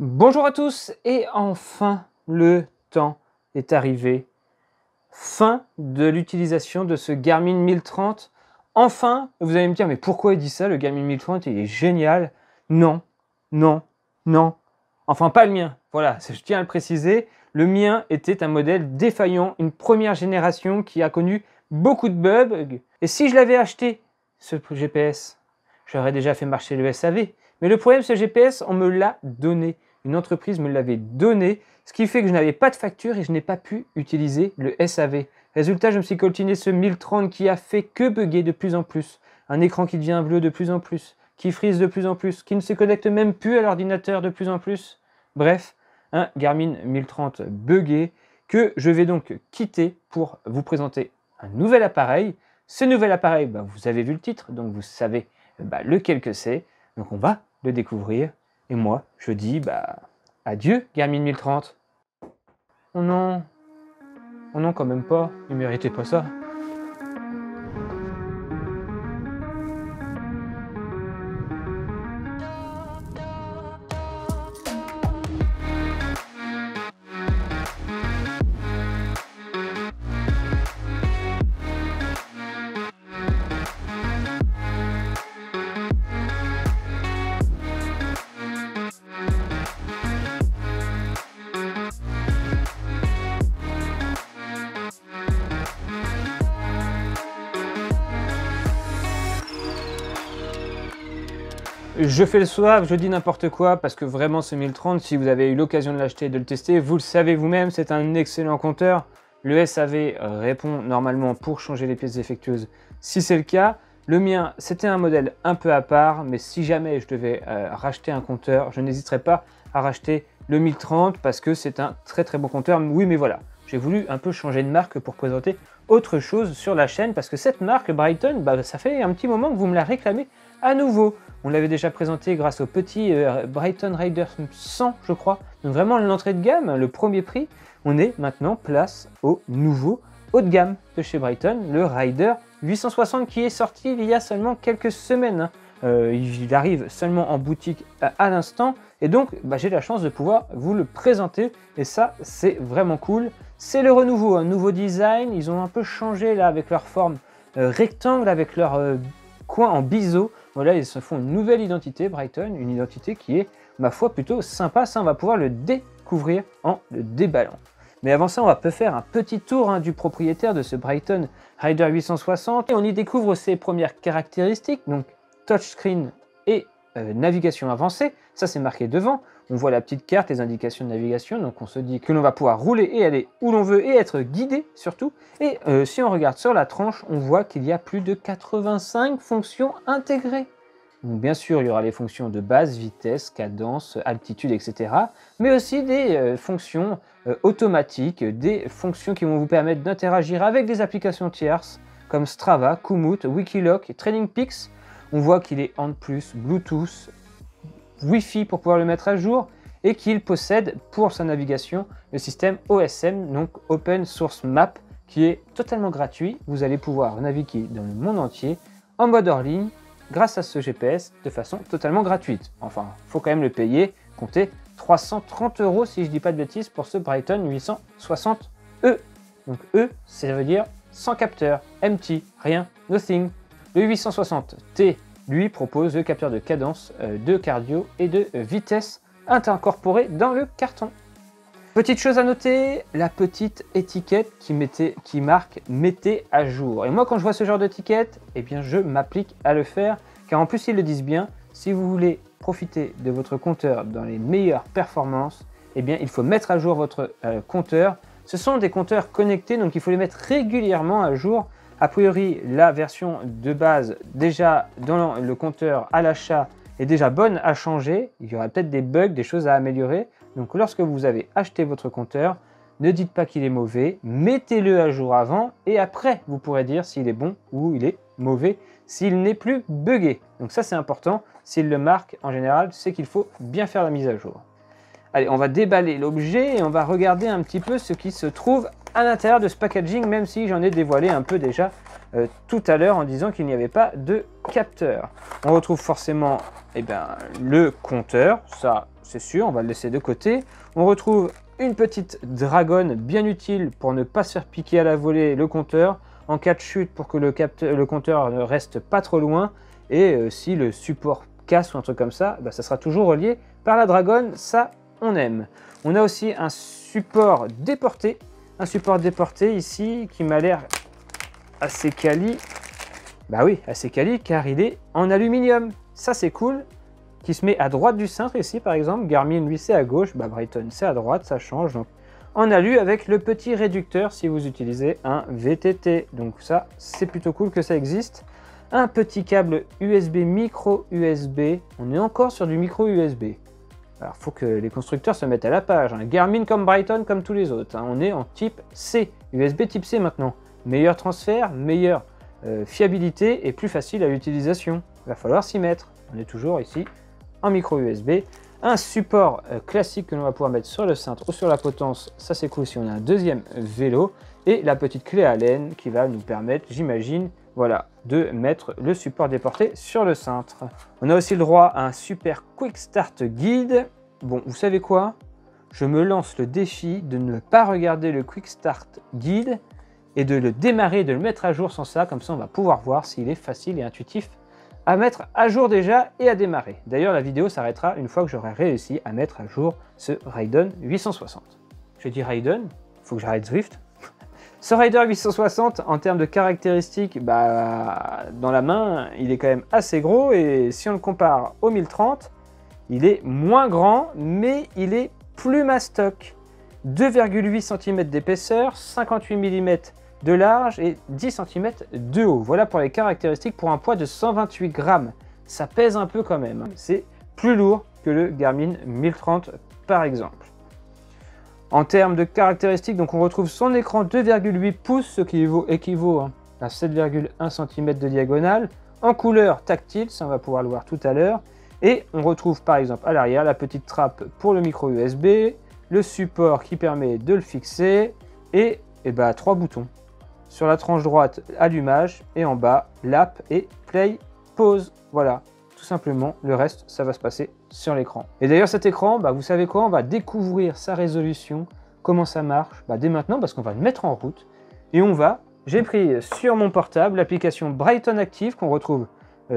Bonjour à tous et enfin le temps est arrivé. Fin de l'utilisation de ce Garmin 1030. Enfin, vous allez me dire mais pourquoi il dit ça, le Garmin 1030 il est génial. Non, non, non. Enfin pas le mien, voilà, je tiens à le préciser. Le mien était un modèle défaillant, une première génération qui a connu beaucoup de bugs. Et si je l'avais acheté, ce GPS, j'aurais déjà fait marcher le SAV. Mais le problème, ce GPS, on me l'a donné. Une entreprise me l'avait donné, ce qui fait que je n'avais pas de facture et je n'ai pas pu utiliser le SAV. Résultat, je me suis coltiné ce 1030 qui a fait que bugger de plus en plus. Un écran qui devient bleu de plus en plus, qui frise de plus en plus, qui ne se connecte même plus à l'ordinateur de plus en plus. Bref, un Garmin 1030 buggé que je vais donc quitter pour vous présenter un nouvel appareil. Ce nouvel appareil, vous avez vu le titre, donc vous savez lequel que c'est. Donc on va le découvrir. Et moi, je dis adieu Garmin 1030. Oh non, quand même pas, il méritait pas ça. Je fais le swap, je dis n'importe quoi parce que vraiment ce 1030, si vous avez eu l'occasion de l'acheter et de le tester, vous le savez vous-même, c'est un excellent compteur. Le SAV répond normalement pour changer les pièces défectueuses si c'est le cas. Le mien, c'était un modèle un peu à part, mais si jamais je devais racheter un compteur, je n'hésiterais pas à racheter le 1030 parce que c'est un très bon compteur. Oui, mais voilà, j'ai voulu un peu changer de marque pour présenter autre chose sur la chaîne parce que cette marque Brighton, ça fait un petit moment que vous me la réclamez à nouveau. On l'avait déjà présenté grâce au petit Brighton Rider 100, je crois. Donc vraiment l'entrée de gamme, le premier prix. On est maintenant place au nouveau haut de gamme de chez Brighton, le Rider 860 qui est sorti il y a seulement quelques semaines. Il arrive seulement en boutique à l'instant et donc j'ai la chance de pouvoir vous le présenter et ça c'est vraiment cool. C'est le renouveau, un nouveau design. Ils ont un peu changé là avec leur forme rectangle, avec leur coin en biseau. Voilà, ils se font une nouvelle identité, Brighton, une identité qui est, ma foi, plutôt sympa. Ça, on va pouvoir le découvrir en le déballant. Mais avant ça, on va faire un petit tour du propriétaire de ce Brighton Rider 860. Et on y découvre ses premières caractéristiques, donc touchscreen et navigation avancée. Ça, c'est marqué devant. On voit la petite carte, les indications de navigation. Donc, on se dit que l'on va pouvoir rouler et aller où l'on veut et être guidé surtout. Et si on regarde sur la tranche, on voit qu'il y a plus de 85 fonctions intégrées. Donc, bien sûr, il y aura les fonctions de base, vitesse, cadence, altitude, etc. Mais aussi des fonctions automatiques, des fonctions qui vont vous permettre d'interagir avec des applications tierces comme Strava, Komoot, Wikiloc, TrainingPeaks. On voit qu'il est en plus Bluetooth, Wi-Fi pour pouvoir le mettre à jour et qu'il possède pour sa navigation le système OSM, donc Open Source Map, qui est totalement gratuit. Vous allez pouvoir naviguer dans le monde entier en mode hors ligne grâce à ce GPS de façon totalement gratuite. Enfin, il faut quand même le payer, comptez 330 € si je ne dis pas de bêtises pour ce Brighton 860E. Donc E, ça veut dire sans capteur, empty, rien, nothing. Le 860T, lui, propose le capteur de cadence, de cardio et de vitesse incorporé dans le carton. Petite chose à noter, la petite étiquette qui marque « Mettez à jour ». Et moi, quand je vois ce genre d'étiquette, eh bien, je m'applique à le faire, car en plus, ils le disent bien, si vous voulez profiter de votre compteur dans les meilleures performances, eh bien, il faut mettre à jour votre compteur. Ce sont des compteurs connectés, donc il faut les mettre régulièrement à jour. A priori, la version de base, déjà dans le compteur à l'achat, est déjà bonne à changer. Il y aura peut-être des bugs, des choses à améliorer. Donc lorsque vous avez acheté votre compteur, ne dites pas qu'il est mauvais, mettez-le à jour avant et après vous pourrez dire s'il est bon ou il est mauvais, s'il n'est plus buggé. Donc ça c'est important, s'il le marque en général, c'est qu'il faut bien faire la mise à jour. Allez, on va déballer l'objet et on va regarder un petit peu ce qui se trouve à l'intérieur de ce packaging, même si j'en ai dévoilé un peu déjà tout à l'heure en disant qu'il n'y avait pas de capteur. On retrouve forcément le compteur, ça c'est sûr, on va le laisser de côté. On retrouve une petite dragonne bien utile pour ne pas se faire piquer à la volée le compteur, en cas de chute pour que le compteur ne reste pas trop loin, et si le support casse ou un truc comme ça, ça sera toujours relié par la dragonne, ça on aime. On a aussi un support déporté ici qui m'a l'air assez quali. Bah oui, assez quali car il est en aluminium, ça c'est cool. Qui se met à droite du cintre ici par exemple, Garmin lui c'est à gauche, Brighton c'est à droite, ça change. Donc en alu avec le petit réducteur si vous utilisez un VTT, donc ça c'est plutôt cool que ça existe. Un petit câble USB, micro USB, on est encore sur du micro USB. Alors faut que les constructeurs se mettent à la page, hein. Garmin comme Brighton comme tous les autres, hein. On est en type C, USB type C maintenant. Meilleur transfert, meilleure fiabilité et plus facile à l'utilisation. Il va falloir s'y mettre, on est toujours ici en micro USB, un support classique que l'on va pouvoir mettre sur le cintre ou sur la potence, ça c'est cool si on a un deuxième vélo, et la petite clé Allen qui va nous permettre, j'imagine, voilà, de mettre le support déporté sur le cintre. On a aussi le droit à un super Quick Start Guide. Bon, vous savez quoi? Je me lance le défi de ne pas regarder le Quick Start Guide et de le démarrer, de le mettre à jour sans ça, comme ça on va pouvoir voir s'il est facile et intuitif à mettre à jour déjà et à démarrer. D'ailleurs, la vidéo s'arrêtera une fois que j'aurai réussi à mettre à jour ce Raiden 860. Je dis Raiden, il faut que j'arrête Zwift. Ce Raider 860, en termes de caractéristiques, dans la main, il est quand même assez gros, et si on le compare au 1030, il est moins grand, mais il est plus mastoc. 2,8 cm d'épaisseur, 58 mm de large et 10 cm de haut. Voilà pour les caractéristiques pour un poids de 128 grammes. Ça pèse un peu quand même. C'est plus lourd que le Garmin 1030 par exemple. En termes de caractéristiques, donc on retrouve son écran 2,8 pouces, ce qui équivaut à 7,1 cm de diagonale, en couleur tactile, ça on va pouvoir le voir tout à l'heure. Et on retrouve par exemple à l'arrière la petite trappe pour le micro USB, le support qui permet de le fixer, et 3 boutons. Sur la tranche droite, allumage, et en bas, l'app et play, pause. Voilà, tout simplement, le reste, ça va se passer sur l'écran. Et d'ailleurs, cet écran, vous savez quoi, on va découvrir sa résolution, comment ça marche, dès maintenant, parce qu'on va le mettre en route. Et j'ai pris sur mon portable l'application Brighton Active, qu'on retrouve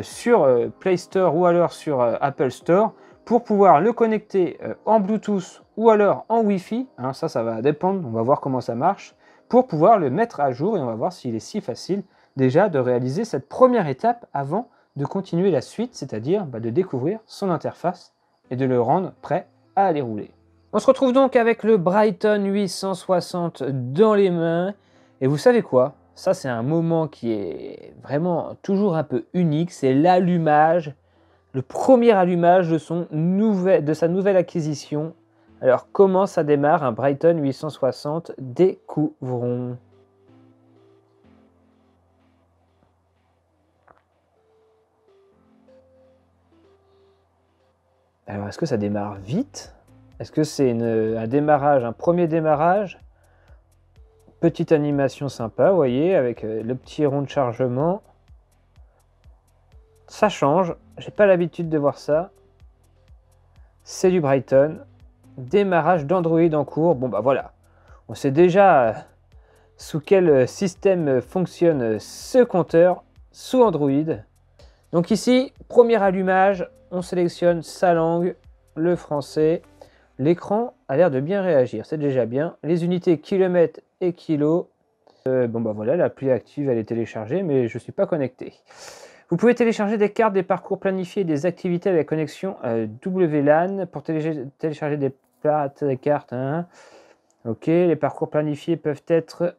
sur Play Store ou alors sur Apple Store, pour pouvoir le connecter en Bluetooth ou alors en Wi-Fi, hein, ça va dépendre, on va voir comment ça marche, pour pouvoir le mettre à jour, et on va voir s'il est si facile déjà de réaliser cette première étape avant de continuer la suite, c'est-à-dire de découvrir son interface et de le rendre prêt à aller rouler. On se retrouve donc avec le Brighton 860 dans les mains, et vous savez quoi? Ça c'est un moment qui est vraiment toujours un peu unique, c'est l'allumage, le premier allumage de sa nouvelle acquisition. Alors comment ça démarre un Brighton 860? Découvrons. Alors est-ce que ça démarre vite? Est-ce que c'est un premier démarrage? Petite animation sympa, vous voyez, avec le petit rond de chargement. Ça change, j'ai pas l'habitude de voir ça. C'est du Brighton. Démarrage d'Android en cours. Bon voilà, on sait déjà sous quel système fonctionne ce compteur, sous Android. Donc ici, premier allumage, on sélectionne sa langue, le français. L'écran a l'air de bien réagir, c'est déjà bien. Les unités kilomètres et kilos. Voilà, l'appli active, elle est téléchargée, mais je ne suis pas connecté. Vous pouvez télécharger des cartes, des parcours planifiés, des activités avec connexion WLAN pour télécharger des plates, des cartes. Hein. Ok, les parcours planifiés peuvent être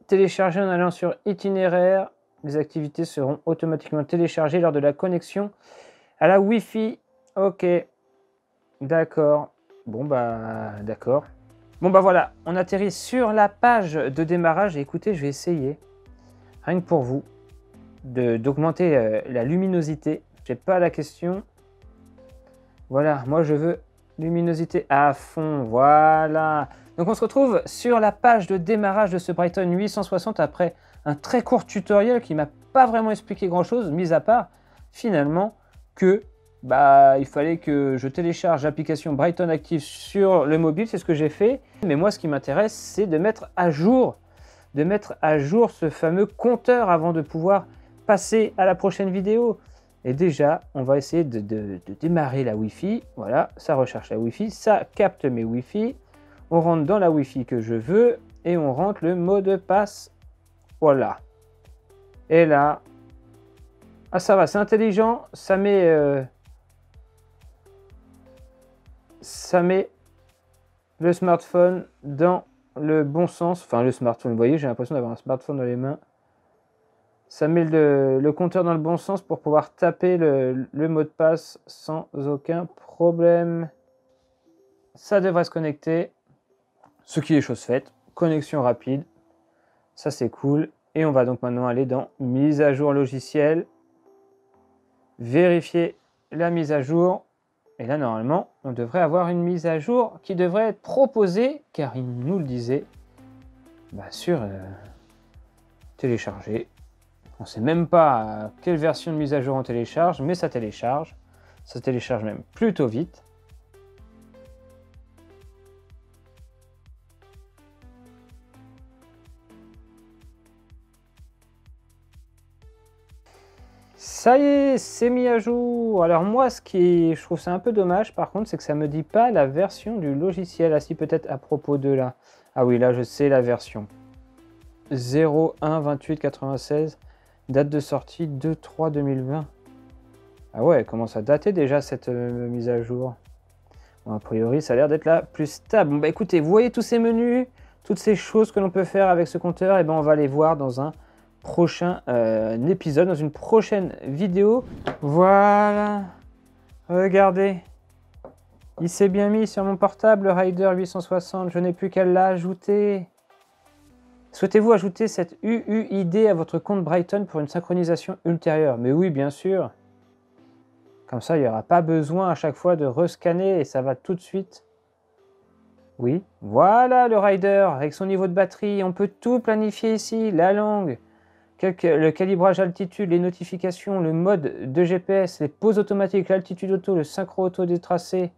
téléchargés en allant sur itinéraire. Les activités seront automatiquement téléchargées lors de la connexion à la Wi-Fi. Ok, d'accord. D'accord. Voilà, on atterrit sur la page de démarrage. Et écoutez, je vais essayer, rien que pour vous, d'augmenter la luminosité. Je n'ai pas la question. Voilà, moi je veux luminosité à fond. Voilà. Donc on se retrouve sur la page de démarrage de ce Brighton 860 après un très court tutoriel qui m'a pas vraiment expliqué grand chose, mis à part finalement que il fallait que je télécharge l'application Brighton Active sur le mobile, c'est ce que j'ai fait. Mais moi, ce qui m'intéresse, c'est de mettre à jour ce fameux compteur avant de pouvoir passer à la prochaine vidéo. Et déjà, on va essayer de démarrer la Wi-Fi. Voilà, ça recherche la Wi-Fi, ça capte mes Wi-Fi. On rentre dans la Wi-Fi que je veux et on rentre le mot de passe. Voilà. Et là, ça va, c'est intelligent, ça met le smartphone dans le bon sens. Enfin, le smartphone, vous voyez, j'ai l'impression d'avoir un smartphone dans les mains. Ça met le compteur dans le bon sens pour pouvoir taper le mot de passe sans aucun problème. Ça devrait se connecter, ce qui est chose faite. Connexion rapide, ça c'est cool. Et on va donc maintenant aller dans mise à jour logiciel. Vérifier la mise à jour. Et là, normalement, on devrait avoir une mise à jour qui devrait être proposée, car il nous le disait, sur télécharger. On ne sait même pas quelle version de mise à jour on télécharge, mais ça télécharge. Ça télécharge même plutôt vite. Ça y est, c'est mis à jour. Alors moi, je trouve ça un peu dommage, par contre, c'est que ça me dit pas la version du logiciel. Ah si, peut-être à propos de là. Ah oui, là, je sais la version. 01-28-96, date de sortie 2-3-2020. Ah ouais, elle commence à dater déjà cette mise à jour. Bon, a priori, ça a l'air d'être la plus stable. Bon, écoutez, vous voyez tous ces menus, toutes ces choses que l'on peut faire avec ce compteur, et on va les voir dans un prochain épisode, dans une prochaine vidéo. Voilà, regardez, il s'est bien mis sur mon portable, le Rider 860, je n'ai plus qu'à l'ajouter. Souhaitez-vous ajouter cette UUID à votre compte Brighton pour une synchronisation ultérieure? Mais oui, bien sûr. Comme ça, il n'y aura pas besoin à chaque fois de rescanner et ça va tout de suite. Oui, voilà le Rider avec son niveau de batterie. On peut tout planifier ici, la langue, le calibrage altitude, les notifications, le mode de GPS, les pauses automatiques, l'altitude auto, le synchro auto des tracés.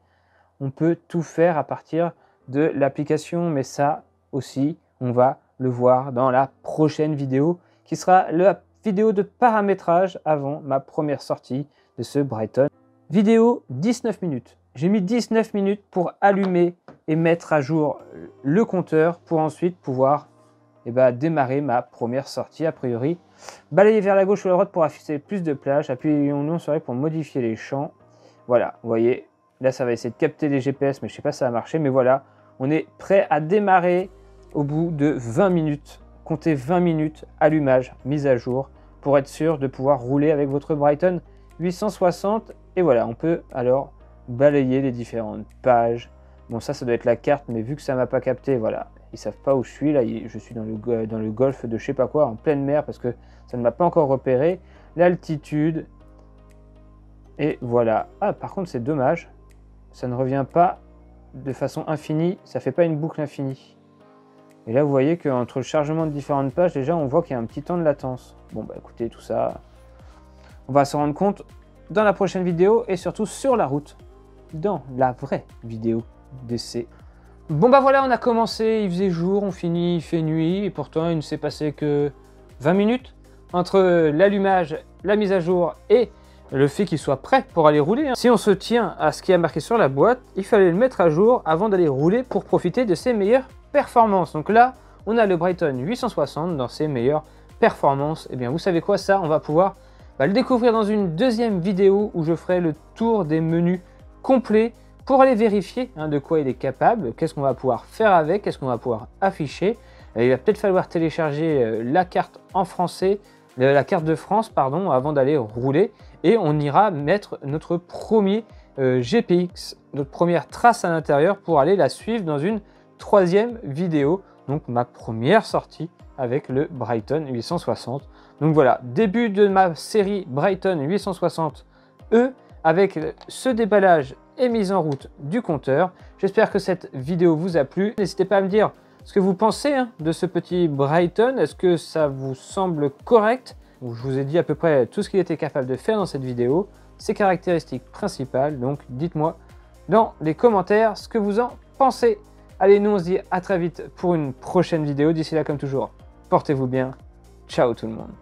On peut tout faire à partir de l'application, mais ça aussi, on va le voir dans la prochaine vidéo, qui sera la vidéo de paramétrage avant ma première sortie de ce Brighton. Vidéo 19 minutes. J'ai mis 19 minutes pour allumer et mettre à jour le compteur pour ensuite pouvoir démarrer ma première sortie. A priori, balayer vers la gauche ou la droite pour afficher plus de plages. Appuyons sur pour modifier les champs. Voilà, vous voyez, là ça va essayer de capter les GPS, mais je ne sais pas si ça va marcher. Mais voilà, on est prêt à démarrer au bout de 20 minutes. Comptez 20 minutes, allumage, mise à jour, pour être sûr de pouvoir rouler avec votre Brighton 860. Et voilà, on peut alors balayer les différentes pages. Bon, ça doit être la carte, mais vu que ça m'a pas capté, voilà, ils savent pas où je suis. Là, je suis dans le golfe de je sais pas quoi, en pleine mer, parce que ça ne m'a pas encore repéré. L'altitude. Et voilà. Ah, par contre, c'est dommage. Ça ne revient pas de façon infinie. Ça fait pas une boucle infinie. Et là, vous voyez qu'entre le chargement de différentes pages, déjà, on voit qu'il y a un petit temps de latence. Bon, écoutez, tout ça, on va s'en rendre compte dans la prochaine vidéo et surtout sur la route, dans la vraie vidéo d'essai. Bon, voilà, on a commencé, il faisait jour, on finit, il fait nuit, et pourtant, il ne s'est passé que 20 minutes entre l'allumage, la mise à jour et le fait qu'il soit prêt pour aller rouler. Si on se tient à ce qui a marqué sur la boîte, il fallait le mettre à jour avant d'aller rouler pour profiter de ses meilleures performances. Donc là, on a le Brighton 860 dans ses meilleures performances. Et bien, vous savez quoi, ça, on va pouvoir le découvrir dans une deuxième vidéo où je ferai le tour des menus complets pour aller vérifier de quoi il est capable, qu'est-ce qu'on va pouvoir faire avec, qu'est-ce qu'on va pouvoir afficher. Il va peut-être falloir télécharger la carte en français, la carte de France, pardon, avant d'aller rouler. Et on ira mettre notre premier GPX, notre première trace à l'intérieur pour aller la suivre dans une troisième vidéo. Donc ma première sortie avec le Brighton 860. Donc voilà, début de ma série Brighton 860E avec ce déballage et mise en route du compteur. J'espère que cette vidéo vous a plu. N'hésitez pas à me dire ce que vous pensez de ce petit Brighton. Est-ce que ça vous semble correct? où je vous ai dit à peu près tout ce qu'il était capable de faire dans cette vidéo, ses caractéristiques principales, donc dites-moi dans les commentaires ce que vous en pensez. Allez, nous on se dit à très vite pour une prochaine vidéo. D'ici là, comme toujours, portez-vous bien. Ciao tout le monde.